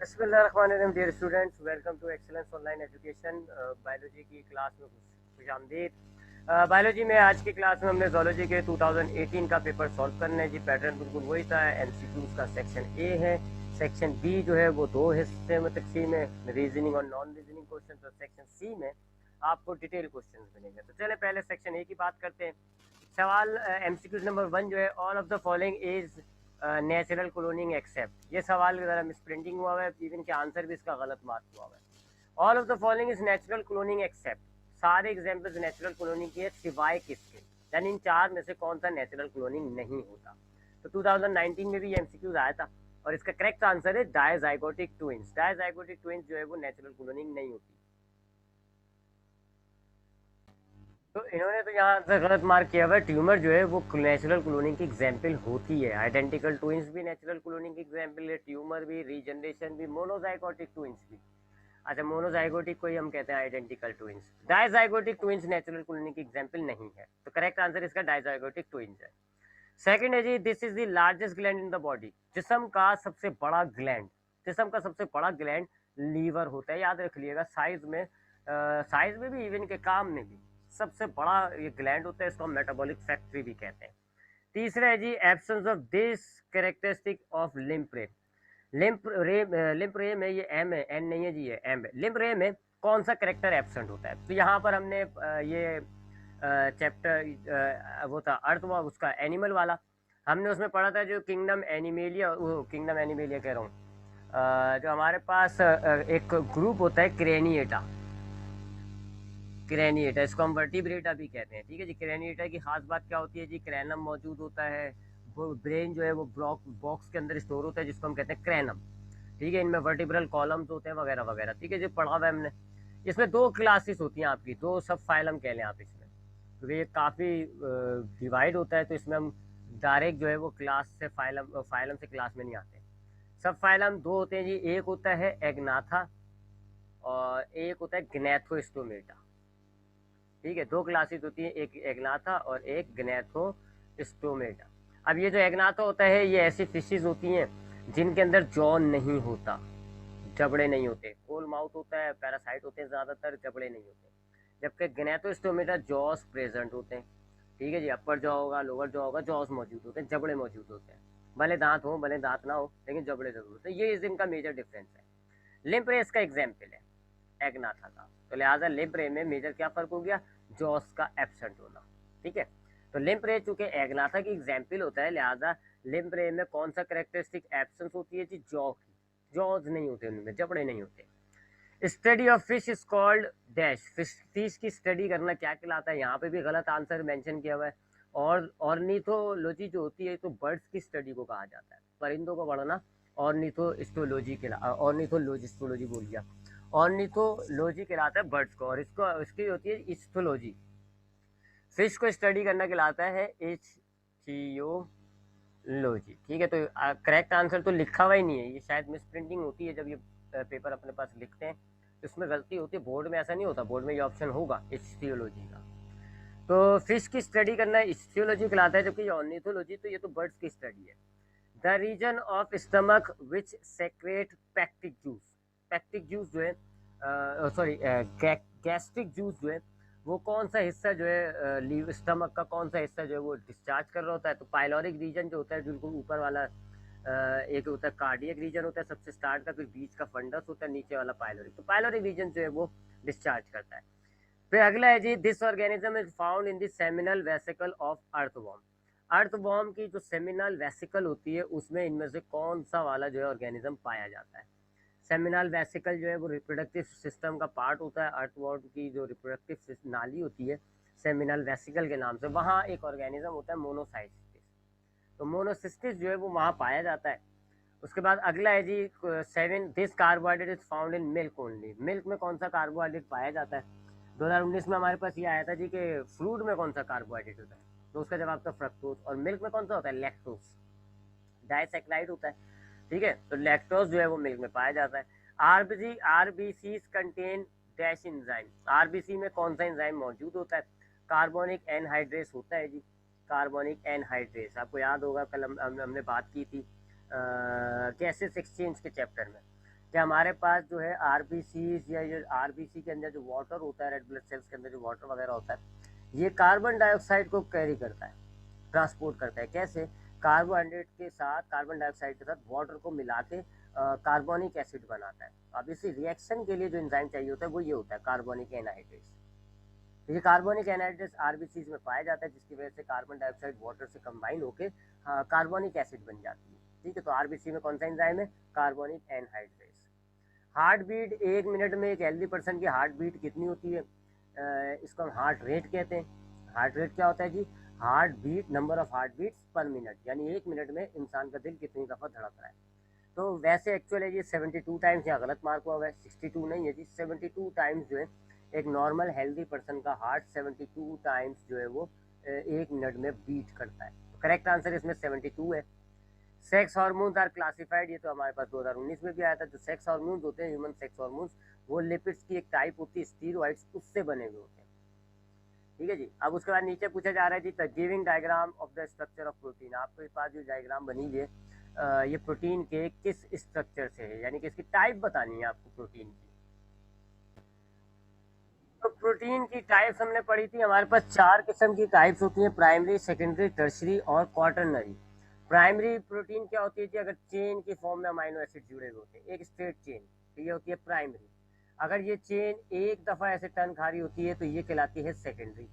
बिस्मिल्लाहिर्रहमानिर्रहीम dear students, welcome to excellence online education. Biology की class में खुशामदीद। बायोलॉजी में आज की क्लास में हमने जोलॉजी के 2018 का पेपर सॉल्व करना है जी। पैटर्न बिल्कुल वही था। एमसीक्यूज का सेक्शन ए है, सेक्शन बी जो है वो दो हिस्से में तकसीम है, रीजनिंग और नॉन रीजनिंग क्वेश्चन। और सेक्शन सी में आपको डिटेल क्वेश्चन मिलेंगे। तो चले पहले सेक्शन ए की बात करते हैं। सवाल एमसीक्यूज नंबर 1 जो है, all of the following is natural cloning except. ये सवाल ज़रा मिस प्रिंटिंग हुआ है, इवन के आंसर भी इसका गलत मार्क हुआ है। All of the following is natural cloning except, सारे एग्जाम्पल्स नेचुरल क्लोनिंग के सिवाय किसके, यानी इन चार में से कौन सा नेचुरल क्लोनिंग नहीं होता। तो 2019 में भी ये एमसीक्यूज आया था और इसका करेक्ट आंसर है डायजाइगोटिक ट्विंस। डायजाइगोटिक ट्विंस जो है वो नेचुरल क्लोनिंग नहीं होती। तो इन्होंने तो यहाँ से गलत मार्क किया हुआ है। ट्यूमर जो है वो नेचुरल क्लोनिंग की एग्जाम्पल होती है। आइडेंटिकल ट्विंस भी नेचुरल क्लोनिंग की एग्जाम्पल है, ट्यूमर भी, रीजनरेशन भी, मोनोजाइगोटिक ट्विंस भी। अच्छा, मोनोजाइगोटिक को ही हम कहते हैं identical twins. Dizygotic twins natural cloning की एग्जाम्पल नहीं है, तो करेक्ट आंसर इसका डायजाइगोटिक ट्विंस है। सेकंड है जी, this is the largest gland in the body. जिस्म का सबसे बड़ा ग्लैंड, जिस्म का सबसे बड़ा ग्लैंड लीवर होता है, याद रख लिएगा। साइज में भी, इवन के काम में भी सबसे बड़ा ये ग्लैंड होता है। इसको हम मेटाबॉलिक फैक्ट्री भी कहते हैं। तीसरा है जी, absence of this characteristic of lymph ray. Lymph ray में, ये एम है, एन नहीं है जी, ये एम है। लिम्फ रे में कौन सा करेक्टर एब्सेंट होता है? तो यहाँ पर हमने ये चैप्टर वो था अर्थ, उसका एनिमल वाला, हमने उसमें पढ़ा था जो किंगडम एनिमेलिया, वो किंगडम एनिमेलिया कह रहा हूँ, जो हमारे पास एक ग्रुप होता है क्रेनिएटा। क्रेनिएटा, इसको हम वर्टिब्रेटा भी कहते हैं। ठीक है जी। क्रेनिएटा की खास बात क्या होती है जी? क्रैनम मौजूद होता है, वो ब्रेन जो है वो बॉक्स के अंदर स्टोर होता है, जिसको हम कहते हैं क्रैनम। ठीक है, इनमें वर्टिब्रल कॉलम्स होते हैं वगैरह वगैरह। ठीक है जी, पढ़ा हुआ है हमने। इसमें दो क्लासेस होती हैं आपकी, दो सब फाइलम कह लें आप इसमें, क्योंकि ये काफ़ी डिवाइड होता है। तो इसमें हम डायरेक्ट जो है वो क्लास से फाइलम, फाइलम से क्लास में नहीं आते। सब फाइलम दो होते हैं जी, एक होता है एग्नाथा और एक होता है ग्नैथोस्टोमेटा। ठीक है, दो क्लासेस होती हैं, एक एग्नाथा और एक ग्नैथोस्टोमेटा। अब ये जो एग्नाथा होता है, ये ऐसी फिशेज होती हैं जिनके अंदर जॉ नहीं होता, जबड़े नहीं होते। होल माउथ होता है, पैरासाइट होते हैं ज़्यादातर, जबड़े नहीं होते। जबकि ग्नैथोस्टोमेटा जॉस प्रेजेंट होते हैं। ठीक है जी, अपर जॉ होगा, लोअर जॉ होगा, जॉस मौजूद होते हैं, जबड़े मौजूद होते हैं। भले दांत हो भले दांत ना हो, लेकिन जबड़े जरूर होते हैं। ये इनका मेजर डिफरेंस है। लिम्प रे इसका एग्जाम्पल है एग्नाथा का। तो लिहाजा लिम्प रे में मेजर क्या फर्क हो गया? जॉस का एब्सेंट होना। ठीक है, तो लिम्प रे चूंकि एग्नाथा की एग्जाम्पल होता है, लिहाजा लिम्प रे में कौन सा करेक्टरिस्टिक एब्सेंस होती है जी? जॉ की। जॉज नहीं होते उनमें, जबड़े नहीं होते। Study of fish is called dash. Fish की स्टडी करना क्या कहलाता है? यहाँ पे भी गलत आंसर मेंशन किया हुआ है। और ऑर्निथोलॉजी जो होती है तो बर्ड्स की स्टडी को कहा जाता है, परिंदों को पढ़ना ऑर्निथोस्टोलॉजी के, ऑर्निथोलॉजिस्टोलॉजी बोल गया, ऑर्निथोलॉजी कहलाता है बर्ड्स को। और इसको इसकी होती है इस्थोलॉजी। फिश को स्टडी करना कहलाता है इथियोलॉजी। ठीक है, तो करेक्ट आंसर तो लिखा हुआ ही नहीं है, ये शायद मिस प्रिंटिंग होती है जब ये पेपर अपने पास लिखते हैं, तो इसमें गलती होती है। बोर्ड में ऐसा नहीं होता, बोर्ड में ये ऑप्शन होगा इथियोलॉजी का। तो फिश की स्टडी करना इथियोलॉजी कहलाता है, जबकि ये ऑर्निथोलॉजी, तो ये तो बर्ड्स की स्टडी है। The region of stomach which secrete peptic juice. Peptic juice जो है, सॉरी, गैस्ट्रिक जूस जो है, वो कौन सा हिस्सा जो है स्टमक का कौन सा हिस्सा जो है वो डिस्चार्ज कर रहा होता है? तो पाइलोरिक रीजन जो होता है, जिनको ऊपर वाला एक होता है कार्डियक रीजन होता है सबसे स्टार्ट का, फिर बीच का फंडस होता है, नीचे वाला पाइलोरिक। तो पाइलोरिक रीजन जो है वो डिस्चार्ज करता है। फिर अगला है जी, this organism is found in the seminal vesicle of earthworm. Earthworm की जो सेमिनल वेसिकल होती है, उसमें इनमें से कौन सा वाला जो है ऑर्गेनिज्म पाया जाता है? सेमिनल वेसिकल जो है वो रिप्रोडक्टिव सिस्टम का पार्ट होता है। अर्थवॉर्म की जो रिप्रोडक्टिव नाली होती है सेमिनल वेसिकल के नाम से, वहाँ एक ऑर्गेनिज्म होता है मोनोसाइटिस। तो मोनोसिस्टिस जो है वो वहाँ पाया जाता है। उसके बाद अगला है जी 7, this carbohydrate is found in milk only. Milk में कौन सा कार्बोहाइड्रेट पाया जाता है? 2019 में हमारे पास ये आया था जी कि फ्रूट में कौन सा कार्बोहाइड्रेट होता है, तो उसका जवाब था फ्रक्टोज। और मिल्क में कौन सा होता है? लैक्टोज, डाइसैक्राइड होता है। ठीक है, तो लैक्टोज जो है वो मिल्क में पाया जाता है। RBC contain dash enzyme. RBC में कौन सा एंजाइम मौजूद होता है? कार्बोनिक एनहाइड्रेस होता है जी। कार्बोनिक एनहाइड्रेस आपको याद होगा, कल हमने बात की थी गैसेस एक्सचेंज के चैप्टर में। कि हमारे पास जो है आरबीसी या जो आरबीसी के अंदर जो वाटर होता है, रेड ब्लड सेल्स के अंदर जो वाटर वगैरह होता है, ये कार्बन डाइऑक्साइड को कैरी करता है, ट्रांसपोर्ट करता है। कैसे? कार्बोहाइड्रेट के साथ, कार्बन डाइऑक्साइड के साथ वाटर को मिला के कार्बोनिक एसिड बनाता है। अब इसी रिएक्शन के लिए जो एंजाइम चाहिए होता है वो ये होता है कार्बोनिक एनहाइड्रेस। तो ये कार्बोनिक एनहाइड्रेस आरबीसी में पाया जाता है, जिसकी वजह से कार्बन डाइऑक्साइड वाटर से कंबाइन होकर कार्बोनिक एसिड बन जाती है। ठीक है, तो आरबीसी में कौन सा एंजाइम है? Carbonic anhydrase. Heart beat, 1 minute में एक हेल्दी पर्सन की हार्ट बीट कितनी होती है? इसको हम हार्ट रेट कहते हैं। हार्ट रेट क्या होता है जी? Heart beat, number of heart beats per minute, यानी 1 मिनट में इंसान का दिल कितनी दफ़ा धड़क रहा है। तो वैसे एक्चुअल है जी 72 टाइम्स, यहाँ गलत मार्क हुआ है, 62 नहीं है जी, 72 टाइम्स जो है एक नॉर्मल हेल्दी पर्सन का हार्ट 72 टाइम्स जो है वो 1 मिनट में बीट करता है। तो करेक्ट आंसर इसमें 72 है। सेक्स हार्मोन्स आर क्लासिफाइड, ये तो हमारे पास 2019 में भी आया था। जो सेक्स हार्मोन्स होते हैं, ह्यूमन सेक्स हार्मोन्स, वो लिपिड्स की एक टाइप होती है, स्टीरॉइड्स, उससे बने हुए होते हैं। ठीक है जी। अब उसके बाद नीचे पूछा जा रहा है जी the giving diagram of the structure of protein. आपके पास जो डायग्राम बनी हुई है ये प्रोटीन के किस स्ट्रक्चर से है, यानी कि इसकी टाइप बतानी है आपको प्रोटीन की। तो प्रोटीन की टाइप्स हमने पढ़ी थी, हमारे पास 4 किस्म की टाइप्स होती हैं, प्राइमरी, सेकेंडरी, टर्शरी और क्वाटरनरी। प्राइमरी प्रोटीन क्या होती है जी? अगर चेन की फॉर्म में अमाइनो एसिड जुड़े हुए होते हैं, एक स्ट्रेट चेन, तो ये होती है प्राइमरी। अगर ये चेन एक दफ़ा ऐसे टर्न खा रही होती है तो ये कहलाती है सेकेंडरी।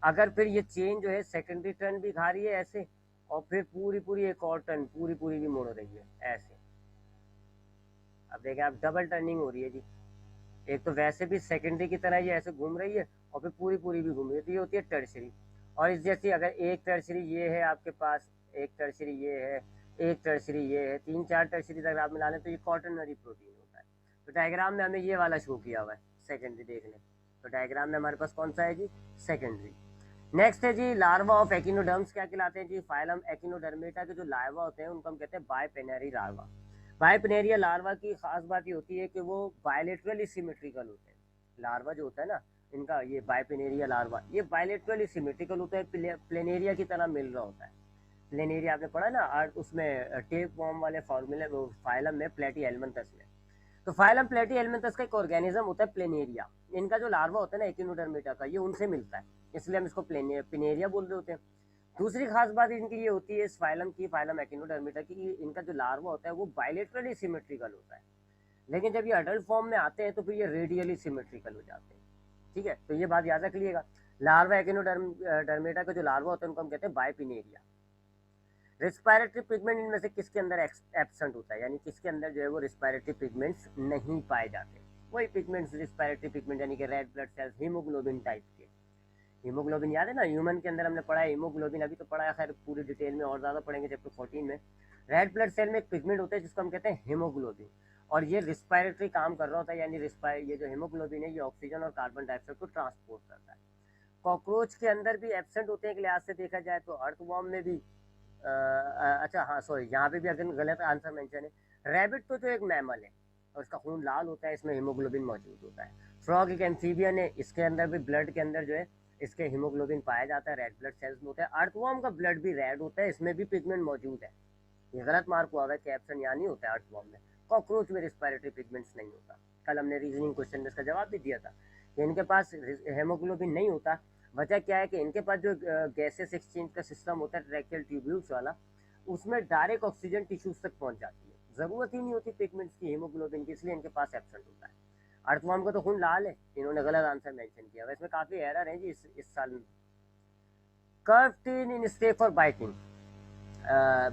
अगर फिर ये चेन जो है सेकेंडरी टर्न भी खा रही है ऐसे, और फिर पूरी पूरी एक और टर्न पूरी पूरी भी मुड़ रही है ऐसे, अब देखें आप डबल टर्निंग हो रही है जी। एक तो वैसे भी सेकेंडरी की तरह ये ऐसे घूम रही है और फिर पूरी पूरी भी घूम रही है, तो ये होती है टर्शरी। और इस जैसी अगर एक टर्शरी ये है आपके पास, एक टर्शरी ये है, एक टर्शरी ये है, 3-4 टर्शरी अगर आप मिला लें तो ये क्वाटरनरी प्रोटीन होता है। तो डायग्राम में हमें ये वाला शो किया हुआ है सेकेंडरी, देख लें तो डायग्राम में हमारे पास कौन सा है जी? सेकेंडरी। नेक्स्ट है जी लार्वा ऑफ एकिनोडर्म्स, क्या कहलाते हैं जी? फाइलम एकिनोडर्मेटा के जो लार्वा होते हैं उनको हम कहते हैं बाइपेनरी लार्वा। बाइपेनेरिया लार्वा की खास बात ये होती है कि वो बायलेटरली सिमेट्रिकल होते हैं। लार्वा जो होता है ना इनका, ये बाइपेनेरिया लार्वा, ये बायलेटरली सिमेट्रिकल होता है, प्लेनेरिया की तरह मिल रहा होता है। प्लेनेरिया आपने पढ़ा ना उसमें टेप वॉर्म वाले फॉर्मूले फाइलम में प्लेटी एलमेंथस में। तो फाइलम प्लेटी एलमेंथस का एक ऑर्गेनिज्म होता है प्लेनेरिया। इनका जो लार्वा होता है ना एकिनोडर्मेटा का, ये उनसे मिलता है, इसलिए हम इसको प्लेनेरिया बोल रहे होते हैं। दूसरी खास बात इनकी ये होती है इस फाइलम की, फाइलम एकिनोडर्मेटा की, इनका जो लार्वा होता है वो बायलेटरली सिमेट्रिकल होता है, लेकिन जब ये अडल्ट फॉर्म में आते हैं तो फिर ये रेडियली सिमेट्रिकल हो जाते हैं। ठीक है, तो ये बात याद रख लिएगा। लार्वा एकिनोडर्मेटा का जो लार्वा होता है उनको हम कहते हैं बाइपिनेरिया। रिस्पायरेटरी पिगमेंट इनमें से किसके अंदर एब्सेंट होता है, यानी किसके अंदर जो है वो रिस्पायरेटरी पिगमेंट्स नहीं पाए जाते? वही पिगमेंट्स रिस्पायरेटरी पिगमेंट, यानी कि red blood cells, haemoglobin type के। हीमोग्लोबिन याद है ना, ह्यूमन के अंदर हमने पढ़ा है हीमोग्लोबिन, अभी तो पढ़ा है खैर पूरी डिटेल में और ज़्यादा पढ़ेंगे चैप्टर 14 में। रेड ब्लड सेल में एक पिगमेंट होता है जिसको हम कहते हैं हीमोग्लोबिन, और ये रिस्पायरेटरी काम कर रहा होता है, यानी ये जो हीमोग्लोबिन है ये ऑक्सीजन और कार्बन डाइऑक्साइड को ट्रांसपोर्ट करता है। कॉकरोच के अंदर भी एब्सेंट होते हैं एक लिहाज से देखा जाए तो, अर्थवॉर्म में भी अच्छा हाँ सॉरी, यहाँ पे भी अगर गलत आंसर मेंशन है। रैबिट तो जो एक मैमल है और उसका खून लाल होता है, इसमें हीमोग्लोबिन मौजूद होता है। फ्रॉग एक एम्फीबियन है, इसके अंदर भी ब्लड के अंदर जो है इसके हीमोग्लोबिन पाया जाता है, रेड ब्लड सेल्स में होता है। अर्थवॉर्म का ब्लड भी रेड होता है, इसमें भी पिगमेंट मौजूद है। ये गलत मार्क हुआ है कि एब्सेंट यहाँ नहीं होता है अर्थवॉर्म में। कॉकरोच में रिस्पायरेटरी पिगमेंट्स नहीं होता। कल हमने रीजनिंग क्वेश्चन में इसका जवाब भी दिया था कि इनके पास हेमोग्लोबिन नहीं होता। वजह क्या है कि इनके पास जो गैसेस एक्सचेंज का सिस्टम होता है ट्रैक्टियल ट्यूब्यूल्स वाला, उसमें डायरेक्ट ऑक्सीजन टिश्यूज तक पहुंच जाती है, ज़रूरत ही नहीं होती पिगमेंट्स की हीमोग्लोबिन की, इसलिए इनके पास एब्सेंट होता है। अर्थवॉर्म का तो खून लाल है, इन्होंने गलत आंसर मेंशन किया। वैसे काफ़ी एरर है जी इस साल में। Curved teeth in step for biting,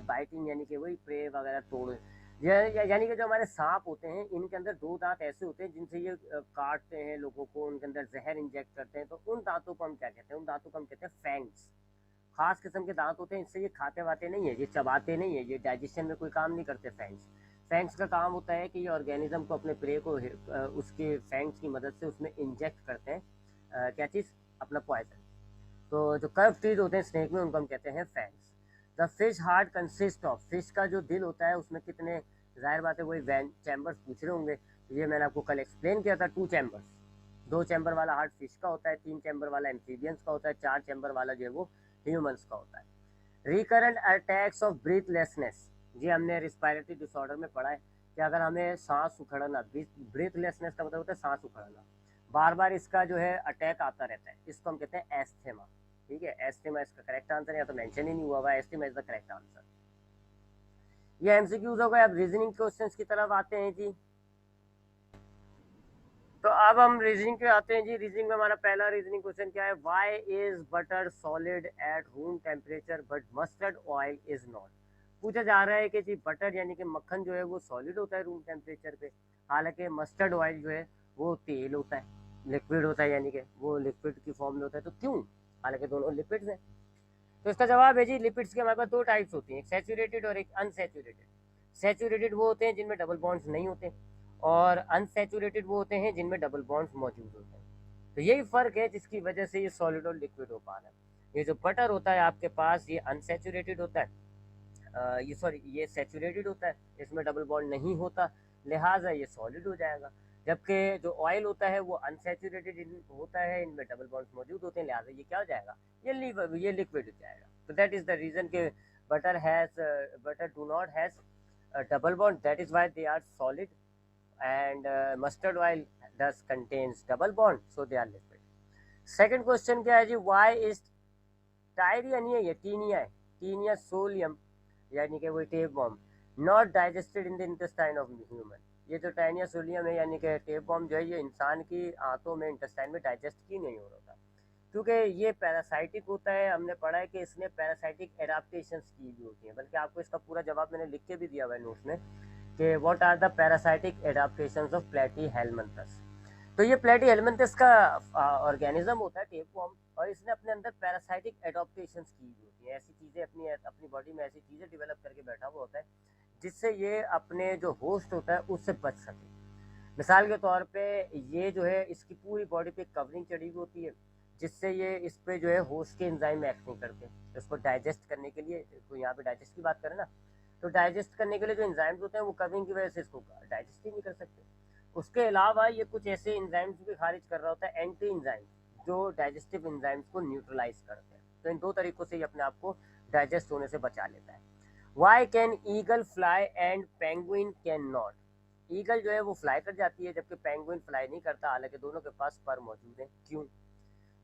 biting यानी कि वही प्रे वगैरह तोड़, यानी कि जो हमारे सांप होते हैं इनके अंदर 2 दांत ऐसे होते हैं जिनसे ये काटते हैं लोगों को, उनके अंदर जहर इंजेक्ट करते हैं, तो उन दांतों को हम क्या कहते हैं? उन दांतों को हम कहते हैं फैंग्स। खास किस्म के दांत होते हैं, इससे ये खाते वाते नहीं है, ये चबाते नहीं है, ये डाइजेशन में कोई काम नहीं करते फैंग्स। फैंग्स का काम होता है कि ये ऑर्गेनिज्म को, अपने प्रे को उसके फैंग्स की मदद से उसमें इंजेक्ट करते हैं क्या चीज़? अपना पॉइजन। तो जो कर्व टीथ होते हैं स्नेक में उनको हम कहते हैं fangs. The fish heart consist of, fish का जो दिल होता है उसमें कितने, जाहिर बात है वही वैन चैम्बर्स पूछ रहे होंगे, तो ये मैंने आपको कल एक्सप्लेन किया था, 2 चैम्बर्स। 2 चैम्बर वाला हार्ट फिश का होता है, 3 चैम्बर वाला एम्फीबियंस का होता है, 4 चैम्बर वाला जो है वो ह्यूमंस का होता है। रिकरेंट अटैक्स ऑफ ब्रीथलेसनेस, जी हमने रिस्पायरेटरी डिसऑर्डर में पढ़ा है कि अगर हमें सांस उखड़ना, ब्रीथलेसनेस का मतलब होता है सांस उखड़ना, बार बार इसका जो है अटैक आता रहता है, इसको हम कहते हैं एस्थेमा। ठीक है, एस्थेमा इसका करेक्ट आंसर है, या तो मेंशन ही नहीं हुआ हुआ, एस्थेमा इज द करेक्ट आंसर। ये एमसीक्यूज हो गए। अब रीजनिंग क्वेश्चंस की तरफ आते हैं जी। तो अब हम रीजनिंग पे आते हैं जी। रीजनिंग में हमारा पहला रीजनिंग क्वेश्चन क्या है? Why is butter solid at room temperature but mustard oil is not? पूछा जा रहा है कि जी बटर यानी कि मक्खन जो है वो सॉलिड होता है रूम टेम्परेचर पे, हालांकि मस्टर्ड ऑयल जो है वो तेल होता है, लिक्विड होता है, यानी कि वो लिक्विड की फॉर्म में होता है। तो क्यों, हालांकि दोनों लिपिड्स हैं? तो इसका जवाब है जी, लिपिड्स के हमारे पास दो टाइप्स होती हैं, एक सैचुरेटेड और एक अनसैचुरेटेड। सैचुरेटेड वो होते हैं जिनमें डबल बॉन्ड्स नहीं होते, और अनसैचुरेटेड वो होते हैं जिनमें डबल बॉन्ड्स मौजूद होते हैं। तो यही फर्क है जिसकी वजह से ये सॉलिड और लिक्विड हो पा रहा है। ये जो बटर होता है आपके पास, ये अनसैचुरेटेड होता है, ये सॉरी ये सैचुरेटेड होता है, इसमें डबल बॉन्ड नहीं होता, लिहाजा ये सॉलिड हो जाएगा। जबकि जो ऑयल होता है वो अनसैचुरेटेड होता है, इनमें डबल बॉन्ड्स मौजूद होते हैं, लिहाजा ये क्या हो जाएगा? ये लिक्विड हो जाएगा। तो दैट इज द रीजन के butter do not has double bond, that is why they are solid, and mustard oil does contains double bond, so they are liquid। Second question क्या है जी? व्हाई इज टायरिया नहीं है, ये taenia है, taenia solium यानी कि वो tape bomb, not digested in the intestine of human. ये जो टाइनिया सोलियम है यानी कि टेप बॉम्ब जो है, ये इंसान की आंतों में, इंटेस्टाइन में डाइजेस्ट ही नहीं हो रहा था, क्योंकि ये पैरासाइटिक होता है। हमने पढ़ा है कि इसने पैरासाइटिक एडाप्टेशंस की भी होती हैं, बल्कि आपको इसका पूरा जवाब मैंने लिख के भी दिया हुआ है नोट्स में कि what are the parasitic adaptations of platyhelminthes. तो ये प्लेटीहेल्मिन्थस का ऑर्गेनिज्म होता है टेप वर्म, और इसने अपने अंदर पैरासाइटिक एडॉप्टेशंस की हुई होती हैं, ऐसी चीज़ें अपनी अपनी बॉडी में ऐसी चीज़ें डेवलप करके बैठा हुआ होता है जिससे ये अपने जो होस्ट होता है उससे बच सके। मिसाल के तौर पे ये जो है इसकी पूरी बॉडी पे कवरिंग चढ़ी हुई होती है, जिससे ये इस पे जो है होस्ट के एंजाइम एक्ट नहीं करते, इसको डाइजेस्ट करने के लिए। तो यहाँ पे डाइजेस्ट की बात करें ना, तो डाइजेस्ट करने के लिए जो एंजाइम्स होते हैं वो कवरिंग की वजह से इसको डाइजेस्ट ही नहीं कर सकते। उसके अलावा ये कुछ ऐसे एंजाइम्स भी खारिज कर रहा होता है, एंटी एंजाइम्स, जो डाइजेस्टिव एंजाइम्स को न्यूट्रलाइज करते हैं। तो इन दो तरीकों से ये अपने आप को डाइजेस्ट होने से बचा लेता है। Why can eagle fly and penguin can not? Eagle जो है वो फ्लाई कर जाती है जबकि पेंगुइन फ्लाई नहीं करता, हालांकि दोनों के पास पर मौजूद है, क्यों?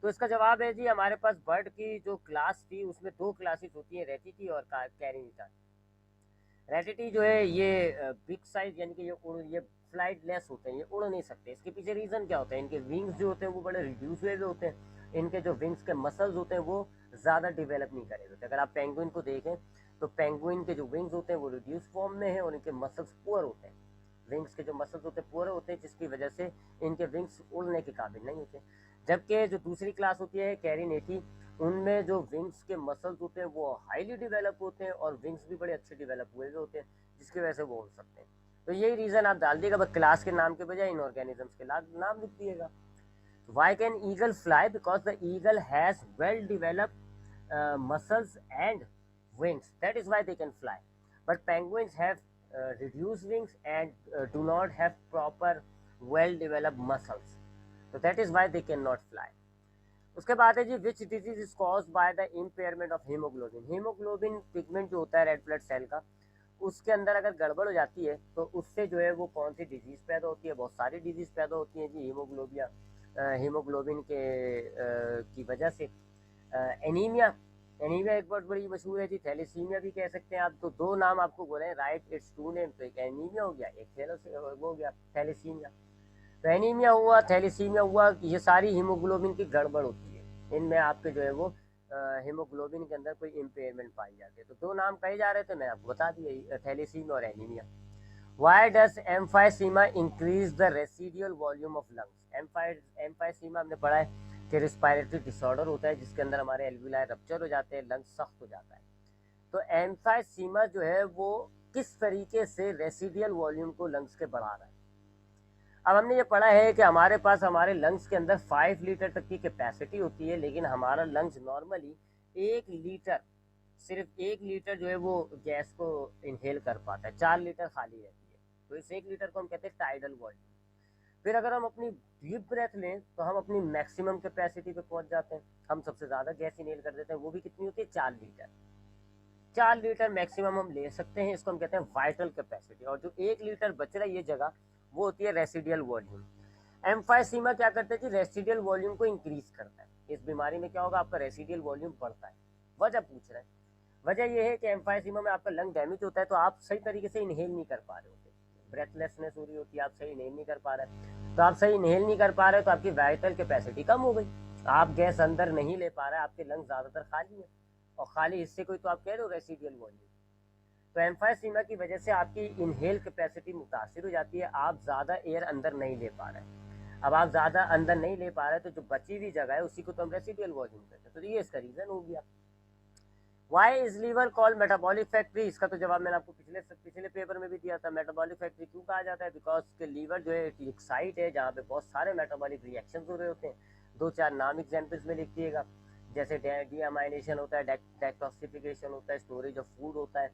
तो इसका जवाब है जी, हमारे पास बर्ड की जो क्लास थी उसमें दो क्लासेस होती है, रेटिटी और कैरिनिटा। रेटिटी जो है ये बिग साइज यानी कि ये फ्लाइट लेस होते हैं, ये उड़ नहीं सकते। इसके पीछे रीज़न क्या होता है? इनके विंग्स जो होते हैं वो बड़े रिड्यूस हुए होते हैं, इनके जो विंग्स के मसल्स होते हैं वो ज़्यादा डेवलप नहीं करे होते। अगर आप पेंगुइन को देखें तो पेंगुइन के जो विंग्स होते हैं वो रिड्यूस फॉर्म में है, और इनके मसल्स पुअर होते हैं, विंग्स के जो मसल्स होते हैं पुअर होते हैं, जिसकी वजह से इनके विंग्स उड़ने के काबिल नहीं होते। जबकि जो दूसरी क्लास होती है कैरिनेटी, उनमें जो विंग्स के मसल्स होते हैं वो हाईली डेवलप होते हैं, और विंग्स भी बड़े अच्छे डेवलप हुए होते हैं, जिसकी वजह से वो उड़ सकते हैं। तो यही रीज़न आप डाल दिएगा, बस क्लास के नाम के बजाय इन ऑर्गेनिजम्स के नाम लिख दिएगा। Why can eagle fly? Because the eagle has well developed muscles and wings, that is why they can fly, but penguins have reduced wings and do not have proper well developed muscles, so that is why they cannot fly। उसके बाद है जी, which disease is caused by the impairment of haemoglobin? Haemoglobin pigment जो होता है red blood cell का, उसके अंदर अगर गड़बड़ हो जाती है तो उससे जो है वो कौन सी डिजीज पैदा होती है? बहुत सारी डिजीज पैदा होती हैं जी हीमोग्लोबिन के की वजह से। एनीमिया, एनीमिया एक बहुत बड़ी मशहूर है जी, थैलेसीमिया भी कह सकते हैं आप। तो दो नाम आपको बोले, राइट, इट्स टू नेम, तो एक एनीमिया हो गया, एक हो गया थैलेसीमिया। तो एनीमिया हुआ, थैलेसीमिया हुआ, ये सारी हीमोग्लोबिन की गड़बड़ होती है, इनमें आपके जो है वो हीमोग्लोबिन के अंदर कोई इम्पेयरमेंट पाई जाती है। तो दो नाम कहे जा रहे थे, मैं आपको बता दिया, थैलेसीमिया और anaemia. Why does emphysema increase the residual volume of lungs? Emphysema हमने पढ़ा है कि रिस्पायरेटरी डिसऑर्डर होता है जिसके अंदर हमारे एल्विलाई रप्चर हो जाते हैं, लंग्स सख्त हो जाता है। तो एम्फाइसीमा जो है वो किस तरीके से रेसिडियल वॉल्यूम को लंग्स के बढ़ा रहा है? अब हमने ये पढ़ा है कि हमारे पास हमारे लंग्स के अंदर 5 लीटर तक की कैपेसिटी होती है, लेकिन हमारा लंग्स नॉर्मली 1 लीटर, सिर्फ 1 लीटर जो है वो गैस को इनहेल कर पाता है, 4 लीटर खाली रहती है। तो इस 1 लीटर को हम कहते हैं टाइडल वॉल्यूम। फिर अगर हम अपनी डीप ब्रेथ लें तो हम अपनी मैक्सिमम कैपेसिटी पे पहुंच जाते हैं, हम सबसे ज़्यादा गैस इनहेल कर देते हैं, वो भी कितनी होती है? 4 लीटर। 4 लीटर मैक्सिमम हम ले सकते हैं, इसको हम कहते हैं वाइटल कैपेसिटी। और जो 1 लीटर बच रहा है ये जगह, वो होती है रेसिडियल वॉल्यूम। एम्फाइसीमा क्या करता है कि रेसिडियल वॉल्यूम को इंक्रीज करता है। इस बीमारी में क्या होगा, आपका रेसिडियल वॉल्यूम बढ़ता है। वजह पूछ रहे हैं, वजह यह है कि एम्फाइसीमा में आपका लंग डैमेज होता है, तो आप सही तरीके से इनहेल नहीं कर पा रहे होते, ब्रेथलेसनेस हो रही होती है, आप सही इनहेल नहीं कर पा रहे। तो आप सही इनहेल नहीं कर पा रहे तो आपकी वाइटल कैपेसिटी कम हो गई, आप गैस अंदर नहीं ले पा रहे, आपके लंग ज़्यादातर खाली है, और खाली हिस्से को तो आप कह रहे हो रेसिडियल वॉल्यूम। तो एम्फाइसीमा की वजह से आपकी इनहेल कैपेसिटी मुतासिर हो जाती है, आप ज़्यादा एयर अंदर नहीं ले पा रहे। अब आप ज़्यादा अंदर नहीं ले पा रहे तो जो बची हुई जगह है उसी को तो हम रेसिडियल वॉल्यूम कहते हैं। तो ये इसका रीज़न हो गया। Why is liver called metabolic factory, इसका तो जवाब मैंने आपको पिछले पेपर में भी दिया था। मेटाबॉलिक फैक्ट्री क्यों कहा जाता है, बिकॉज के लीवर जो है एक साइट है जहाँ पे बहुत सारे मेटाबॉलिक रिएक्शन हो रहे होते हैं। 2-4 नाम एग्जाम्पल्स में लिख दिएगा, जैसे डीअमाइनेशन होता है, डेटॉक्सिफिकेशन होता है, स्टोरेज ऑफ फूड होता है,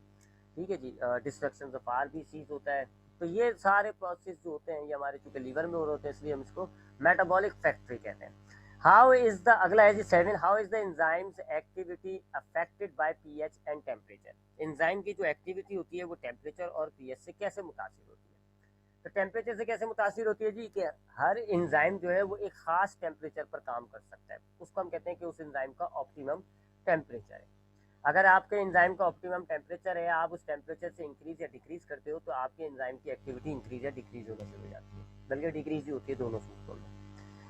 ठीक है जी, डिस्ट्रक्शन ऑफ आरबीसीज होता है। तो ये सारे प्रोसेस जो होते हैं ये हमारे चूंकि लीवर में हो रहे होते हैं, इसलिए हम इसको मेटाबॉलिक फैक्ट्री कहते हैं। हाउ इज द, अगला है जी 7, how is the enzymes activity affected by pH and temperature. Enzyme की जो एक्टिविटी होती है वो टेम्परेचर और पीएच से कैसे मुतासिर होती है। तो टेम्परेचर से कैसे मुतासिर होती है जी, कि हर एंजाइम जो है वो एक खास टेम्परेचर पर काम कर सकता है, उसको हम कहते हैं कि उस एंजाइम का ऑप्टिमम टेम्परेचर है। अगर आपके एंजाइम का ऑप्टिमम टेम्परेचर है, आप उस टेम्परेचर से इंक्रीज या डिक्रीज करते हो तो आपके एंजाइम की एक्टिविटी इंक्रीज या डिक्रीज होना शुरू हो जाती है, बल्कि डिक्रीज ही होती है दोनों सूत्रों में।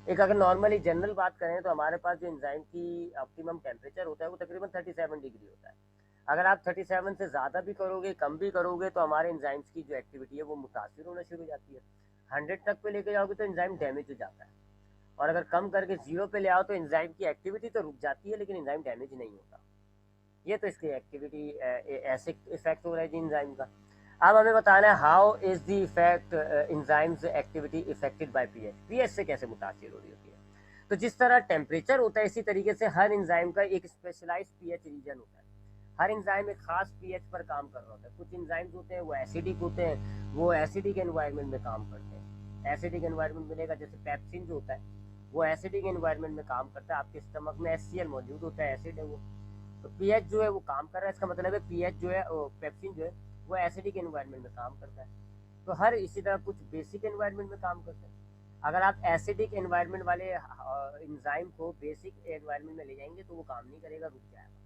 एक अगर नॉर्मली जनरल बात करें तो हमारे पास जो एंजाइम की ऑप्टिमम टेम्परेचर होता है वो तकरीबन 37 डिग्री होता है। अगर आप 37 से ज़्यादा भी करोगे, कम भी करोगे, तो हमारे एंजाइम्स की जो एक्टिविटी है वो मुतासिर होना शुरू हो जाती है। 100 तक पे लेके जाओगे तो एंजाइम डैमेज हो जाता है, और अगर कम करके 0 पे ले आओ तो एंजाइम की एक्टिविटी तो रुक जाती है लेकिन एंजाइम डैमेज नहीं होता। ये तो इसकी एक्टिविटी ऐसे इफेक्ट हो रहा है जी एंजाइम का। अब हमें बताना है how is the effect enzymes activity affected by pH, pH से कैसे मुतासिर हो रही होती है। तो जिस तरह टेम्परेचर होता है इसी तरीके से हर एंजाइम का एक स्पेशलाइज्ड पीएच रीजन होता है। हर एंजाइम एक खास पीएच पर काम कर रहा होता है। कुछ एंजाइम्स होते हैं वो एसिडिक होते हैं, वो एसिडिक एनवायरनमेंट में काम करते हैं। एसिडिक एनवायरनमेंट मिलेगा, जैसे पेप्सिन जो होता है वो एसिडिक एनवायरनमेंट में काम करता है, आपके स्टमक में HCl मौजूद होता है, एसिड है वो। तो पीएच जो है वो काम कर रहा है, इसका मतलब है पीएच जो है पेप्सिन जो है वो एसिडिक एनवायरनमेंट में काम करता है। तो हर इसी तरह कुछ बेसिक एनवायरनमेंट में काम करते हैं। अगर आप एसिडिक एनवायरनमेंट वाले एंजाइम को बेसिक एनवायरनमेंट में ले जाएंगे तो वो काम नहीं करेगा, रुक जाएगा।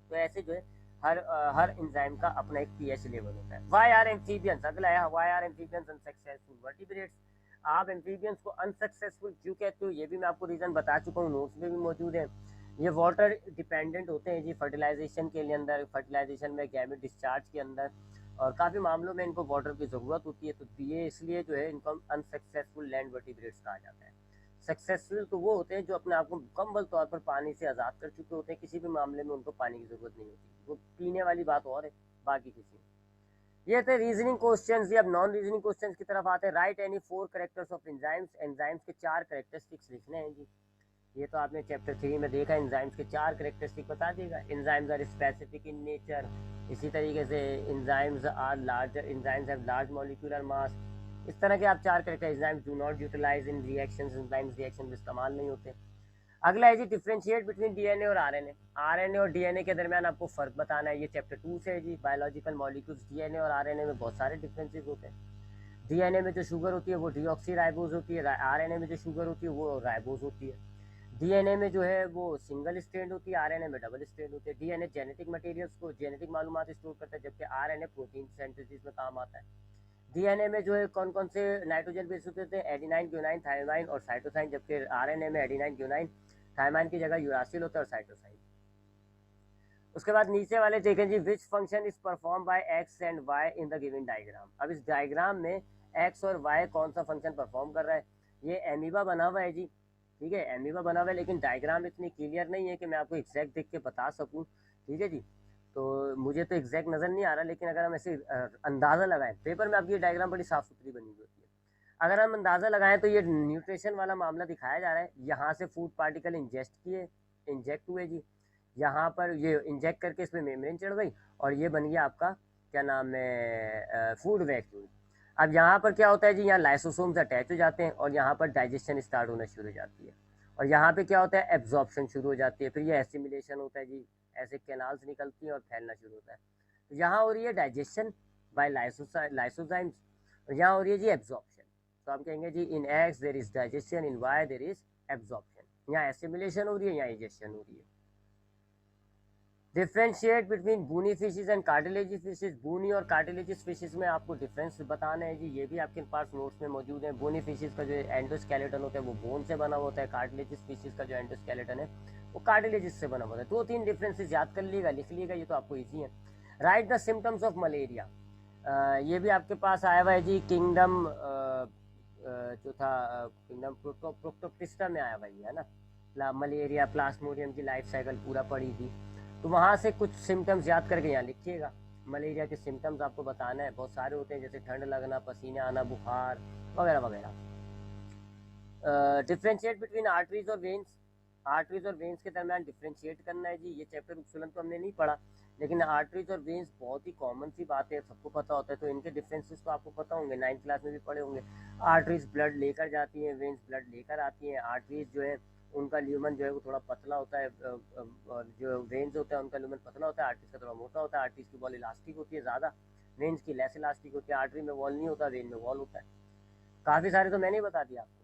तो ऐसे जो है हर एंजाइम का अपना एक पीएच लेवल होता है। वाई आर एम्फीबियंस, अगला है why are amphibians unsuccessful vertebrates. आप एम्फीबियंस को अनसक्सेसफुल क्यों कहते हो, ये भी मैं आपको रीजन बता चुका हूँ, नोट्स में भी मौजूद है। ये वाटर डिपेंडेंट होते हैं जी फर्टिलाइजेशन के लिए, अंदर फर्टिलाइजेशन में गैमेट डिस्चार्ज के अंदर, और काफ़ी मामलों में इनको वाटर की ज़रूरत होती है। तो ये इसलिए जो है इनको अनसक्सेसफुल लैंड वर्टिब्रेट्स कहा जाता है। सक्सेसफुल तो वो होते हैं जो अपने आप को मुकम्मल तौर पर पानी से आज़ाद कर चुके होते हैं, किसी भी मामले में उनको पानी की ज़रूरत नहीं होती, वो पीने वाली बात और है, बाकी किसी में। ये थे रीजनिंग क्वेश्चंस। ये अब नॉन रीजनिंग क्वेश्चंस की तरफ आते हैं। Right any 4 characters of enzymes, enzymes के 4 कैरेक्टरिस्टिक्स लिखने हैं जी। ये तो आपने चैप्टर 3 में देखा, एंजाइम्स के 4 कैरेक्टरिस्टिक बता देगा। Enzymes are specific in nature, इसी तरीके से enzymes are larger, enzymes have large molecular mass. इस तरह के आप 4 character. Enzymes do not utilize in reactions, enzymes reaction में इस्तेमाल नहीं होते। अगला है जी डिफरेंशिएट बिटवीन डीएनए और आरएनए। आरएनए और डीएनए के दरमियान आपको फर्क बताना है, ये चैप्टर 2 से है जी। बायोलॉजिकल मॉलिक्यूल्स, डीएनए और आरएनए में बहुत सारे डिफरेंसेस होते हैं। डीएनए में जो शुगर होती है वो डीऑक्सीराइबोज होती है, आरएनए में जो शुगर होती है वो राइबोज होती है। डीएनए में जो है वो सिंगल स्ट्रैंड होती है, आरएनए में डबल स्ट्रैंड होती है। डीएनए जेनेटिक मटेरियल्स को, जेनेटिक मालूमात स्टोर करता है, जबकि आरएनए प्रोटीन सिंथेसिस में काम आता है। डीएनए में जो है कौन कौन से नाइट्रोजन बेस होते हैं, एडिनाइन, ग्यूनाइन, थायमाइन और साइटोसाइन, जबकि आरएनए में एडिनाइन, ग्यूनाइन, थायमाइन की जगह यूरासिल होता है और साइटोसाइन। उसके बाद नीचे वाले देखें जी, which function is perform by X and Y in the given diagram. अब इस डायग्राम में एक्स और वाई कौन सा फंक्शन परफॉर्म कर रहा है। ये एमीबा बना हुआ है जी, ठीक है, एमीबा बना हुआ है, लेकिन डायग्राम इतनी क्लियर नहीं है कि मैं आपको एग्जैक्ट देख के बता सकूं, ठीक है जी। तो मुझे तो एग्जैक्ट नज़र नहीं आ रहा, लेकिन अगर हम ऐसे अंदाज़ा लगाएं, पेपर में आपकी डायग्राम बड़ी साफ़ सुथरी बनी हुई होती है। अगर हम अंदाज़ा लगाएं तो ये न्यूट्रिशन वाला मामला दिखाया जा रहा है। यहाँ से फूड पार्टिकल इंजेक्ट हुए जी, यहाँ पर ये इंजेक्ट करके इसमें मेम्ब्रेन चढ़ गई और ये बन गया आपका क्या नाम है फूड वैक्यूल। अब यहाँ पर क्या होता है जी, यहाँ लाइसोसोम्स अटैच हो जाते हैं और यहाँ पर डाइजेशन स्टार्ट होना शुरू हो जाती है, और यहाँ पे क्या होता है एब्जॉर्प्शन शुरू हो जाती है, फिर ये एसिमिलेशन होता है जी, ऐसे कैनाल्स निकलती हैं और फैलना शुरू होता है। तो यहाँ हो रही है डाइजेशन बाय लाइसोजाइम्स, और यहाँ हो रही है जी एब्जॉर्प्शन। तो हम कहेंगे जी in X there is digestion, in Y there is absorption. यहाँ एसिमिलेशन हो रही है, यहाँ इजेक्शन हो रही है। Differentiate between bony fishes and cartilaginous fishes. Bony और कार्टिलेजिस फिशेज में आपको डिफरेंस बताना है जी, ये भी आपके पास नोट्स में मौजूद है। बूनी फिशेज का जो एंडोस्केलेटन होता है वो बोन से बना होता है, कार्टिलेजिस फिशेज का जो एंडोस्केलेटन है वो कार्टिलेजिस से बना होता है। 2-3 डिफरेंसेस याद कर लीजिएगा, लिख लीजिएगा, ये तो आपको ईजी है। Right the symptoms of malaria, ये भी आपके पास आया हुआ है जी, किंगडम जो था किंगडम प्रोक्टोप्टिस्टा में आया हुआ है ना। मलेरिया प्लाज्मोडियम की लाइफ साइकिल पूरा पढ़ी थी, तो वहाँ से कुछ सिम्टम्स याद करके यहाँ लिखिएगा। मलेरिया के सिम्टम्स आपको बताना है, बहुत सारे होते हैं, जैसे ठंड लगना, पसीने आना, बुखार वगैरह वगैरह। डिफ्रेंशिएट बिटवीन आर्टरीज और वेन्स, आर्टरीज और वेन्स के दरमियान डिफ्रेंशिएट करना है जी। ये चैप्टर उपसुलन तो हमने नहीं पढ़ा, लेकिन आर्टरीज और वेन्स बहुत ही कॉमन सी बात है, सबको पता होता है, तो इनके डिफरेंसेस तो आपको पता होंगे, 9th क्लास में भी पढ़े होंगे। आर्टरीज ब्लड लेकर जाती हैं, वेन्स ब्लड लेकर आती हैं। आर्टरीज जो है उनका ल्यूमन जो है वो थोड़ा पतला होता है, और जो वेन्स होता है उनका ल्यूमन पतला होता है, आर्टरीज का थोड़ा मोटा होता है। आर्टरीज की वॉल इलास्टिक होती है ज़्यादा, वेन्स की लेस इलास्टिक होती है। आर्टरी में वॉल नहीं होता, वेन में वॉल होता है। काफ़ी सारे तो मैंने ही बता दिया आपको।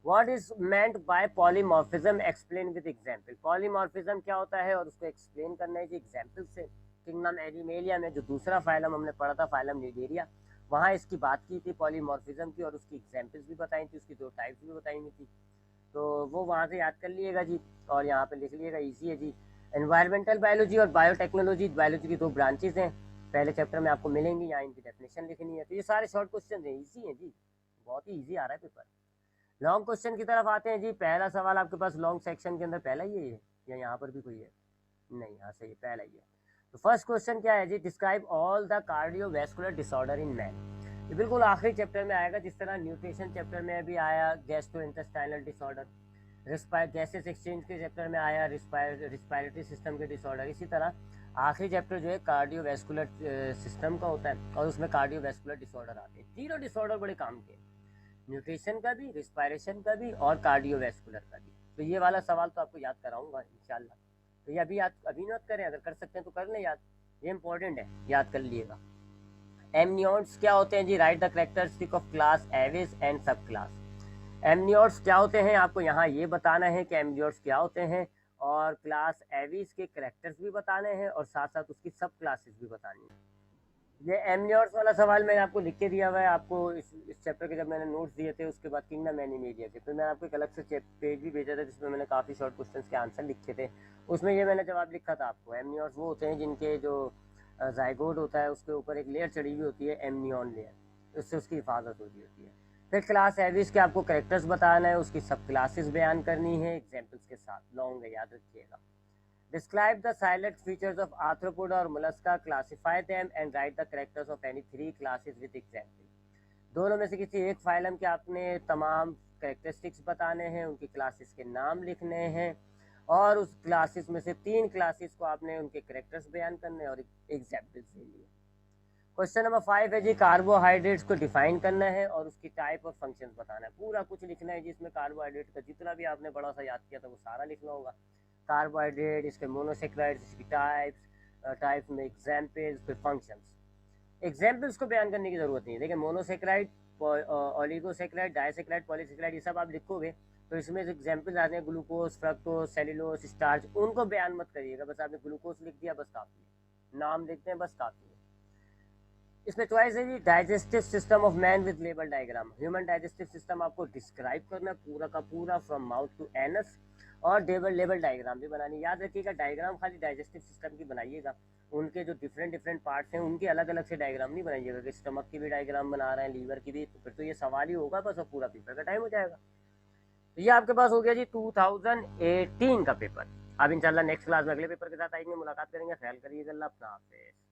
What is meant by polymorphism? Explain with example. Polymorphism क्या होता है और उसको एक्सप्लेन करना है जी एग्जाम्पल से। किंगडम एनिमेलिया में जो दूसरा फाइलम हमने पढ़ा था, फाइलम न्यूडेरिया, वहाँ इसकी बात की थी पॉलीमॉर्फिज्म की, और उसकी एग्जाम्पल्स भी बताई थी, उसकी 2 टाइप्स भी बताई हुई थी, तो वो वहाँ से याद कर लिएगा जी, और यहाँ पे लिख लिएगा, ईजी है जी। एनवायरमेंटल बायोलॉजी और बायोटेक्नोलॉजी, बायोलॉजी की 2 ब्रांचेज हैं, पहले चैप्टर में आपको मिलेंगी, यहाँ इनकी डेफिनेशन लिखनी है। तो ये सारे शॉर्ट क्वेश्चन हैं, ईजी हैं जी, बहुत ही ईजी आ रहा है पेपर। लॉन्ग क्वेश्चन की तरफ आते हैं जी। पहला सवाल आपके पास लॉन्ग सेक्शन के अंदर पहला ही है, या यहाँ पर भी कोई है? नहीं, यहाँ से ये पहला ही है। तो फर्स्ट क्वेश्चन क्या है जी? Describe all the cardiovascular disorder in man. ये बिल्कुल आखिरी चैप्टर में आएगा, जिस तरह न्यूट्रिशन चैप्टर में भी आया गैस्ट्रोइंटेस्टाइनल डिसऑर्डर, गैसेस एक्सचेंज के चैप्टर में आया रिस्पायरेटरी सिस्टम के डिसऑर्डर, इसी तरह आखिरी चैप्टर जो है कार्डियोवैस्कुलर सिस्टम का होता है, और उसमें कार्डियोवैस्कुलर डिसऑर्डर आते हैं। तीनों डिसऑर्डर बड़े काम के, न्यूट्रिशन का भी, रिस्पायरेशन का भी, और कार्डियोवैस्कुलर का भी। तो ये वाला सवाल तो आपको याद कराऊंगा इंशाल्लाह। तो ये अभी नोट करें, अगर कर सकते हैं तो कर लें याद, ये इंपॉर्टेंट है, याद कर लिएगा। एमनियोट्स क्या होते हैं जी? Write the characteristic of class Aves and subclass. Amniotes क्या होते हैं, आपको यहाँ ये बताना है कि एमनियोट्स क्या होते हैं, और क्लास एविस के कैरेक्टर्स भी बताने हैं, और साथ साथ उसकी सब क्लासेस भी बतानी है। ये एमनियोट्स वाला सवाल मैंने आपको लिख के दिया हुआ है, आपको इस चैप्टर के जब मैंने नोट्स दिए थे, उसके बाद किंगडम एनिमेलिया के, फिर मैंने आपको एक अलग से पेज भी भेजा था जिसमें मैंने काफ़ी शॉर्ट क्वेश्चंस के आंसर लिखे थे, उसमें ये मैंने जवाब लिखा था आपको। एमनियोट्स वो होते हैं जिनके जो जाइगोट होता है उसके ऊपर एक लेयर चढ़ी हुई होती है, एमनियन लेयर, उससे उसकी हिफाजत होती है। फिर क्लास एविस के आपको कैरेक्टर्स बताना है, उसकी सब क्लासेस बयान करनी है एग्जाम्पल्स के साथ, लॉन्ग है, याद रखिएगा। Describe the silent features of arthropoda or mollusca, classify them and write the characters of any 3 classes with example. दोनों में से किसी एक फाइलम के आपने तमाम कैरेक्टरिस्टिक्स बताने हैं, उनकी क्लासेस के नाम लिखने हैं, और उस क्लासेस में से 3 क्लासेस को आपने उनके कैरेक्टर्स बयान करने हैं और एग्जाम्पल्स देनी है। क्वेश्चन नंबर 5 है जी, कार्बोहाइड्रेट्स को डिफाइन करना है और उसकी टाइप और फंक्शंस बताना है। पूरा कुछ लिखना है जिसमें कार्बोहाइड्रेट का जितना भी आपने बड़ा सा याद किया था वो सारा लिखना होगा। कार्बोहाइड्रेट, इसके मोनोसेक्राइड्स, इसकी टाइप्स में एग्जाम्पल्स, फिर फंक्शंस। एग्जाम्पल्स को बयान करने की जरूरत नहीं है। देखिए, मोनोसेक्राइड, ओलिगोसेक्राइड, डाइसेक्राइड, पॉलीसेक्राइड, ये सब आप लिखोगे तो इसमें जो एग्जाम्पल्स आते हैं ग्लूकोज, फ्रक्टोज, सेलुलोज, स्टार्च, उनको बयान मत करिएगा, बस आपने ग्लूकोज लिख दिया, बस काफ़ी है, नाम लिखते हैं, बस काफ़ी है। इसमें चॉइस है जी, digestive system of man with label diagram. Human digestive system आपको डिस्क्राइब करना पूरा का पूरा फ्रॉम माउथ टू एनस, और लेबल डायग्राम भी बनानी। याद रखिएगा, डायग्राम खाली डाइजेस्टिव सिस्टम की बनाइएगा, उनके जो डिफरेंट पार्ट्स हैं उनके अलग अलग से डायग्राम नहीं बनाइएगा कि स्टमक की भी डायग्राम बना रहे हैं, लीवर की भी, तो फिर तो ये सवाल ही होगा बस, और पूरा पेपर का टाइम हो जाएगा। तो ये आपके पास हो गया जी 2018 का पेपर। अब इंशाल्लाह नेक्स्ट क्लास में अगले पेपर के साथ आएंगे, मुलाकात करेंगे। ख्याल करिएगा, अल्लाह अपना हाफिज़।